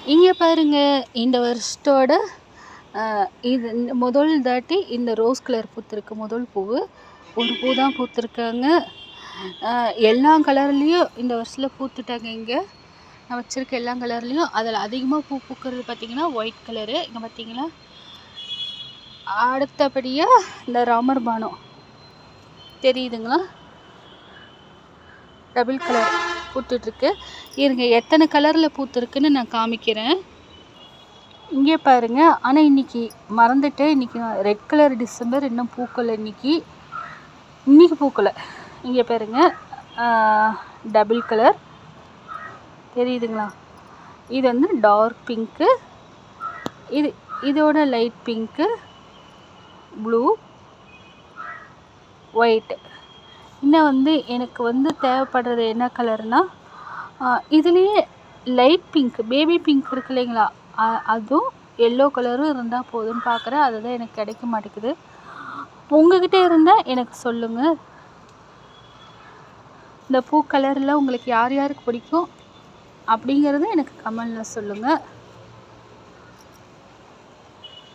இங்கே பாருங்க, இந்த வருஷத்தோட இது முதல் தாட்டி இந்த ரோஸ் கலர் பூத்திருக்கு. முதல் பூவு ஒரு பூ தான் பூத்திருக்காங்க. எல்லா கலர்லேயும் இந்த வருஷத்தில் பூத்துட்டாங்க. இங்கே நான் வச்சுருக்க எல்லா கலர்லேயும் அதில் அதிகமாக பூ பூக்கிறது பார்த்திங்கன்னா ஒயிட் கலரு. இங்கே பார்த்திங்களா, அடுத்தபடியாக இந்த ராமர் பானம் தெரியுதுங்களா, டபுள் கலர் பூத்துட்ருக்கு. இருங்க எத்தனை கலரில் பூத்துருக்குன்னு நான் காமிக்கிறேன். இங்கே பாருங்கள். ஆனால் இன்றைக்கி மறந்துட்டேன், இன்றைக்கி ரெட் கலர் டிசம்பர் இன்னும் பூக்கலை. இன்றைக்கி பூக்கலை. இங்கே பாருங்கள், டபுள் கலர் தெரியுதுங்களா, இது வந்து டார்க் பிங்க்கு, இதோட லைட் பிங்க்கு, ப்ளூ, ஒயிட்டு. இன்னும் வந்து எனக்கு வந்து தேவைப்படுறது என்ன கலர்னால், இதுலேயே லைட் பிங்க், பேபி பிங்க் இருக்கு இல்லைங்களா, அதுவும் எல்லோ கலரும் இருந்தால் போதும்னு பார்க்குறேன். அதுதான் எனக்கு கிடைக்க மாட்டேங்குது. உங்கள்கிட்ட இருந்தால் எனக்கு சொல்லுங்கள். இந்த பூ கலரில் உங்களுக்கு யார் யாருக்கு பிடிக்கும் அப்படிங்கிறத எனக்கு கமெண்டில் சொல்லுங்கள்.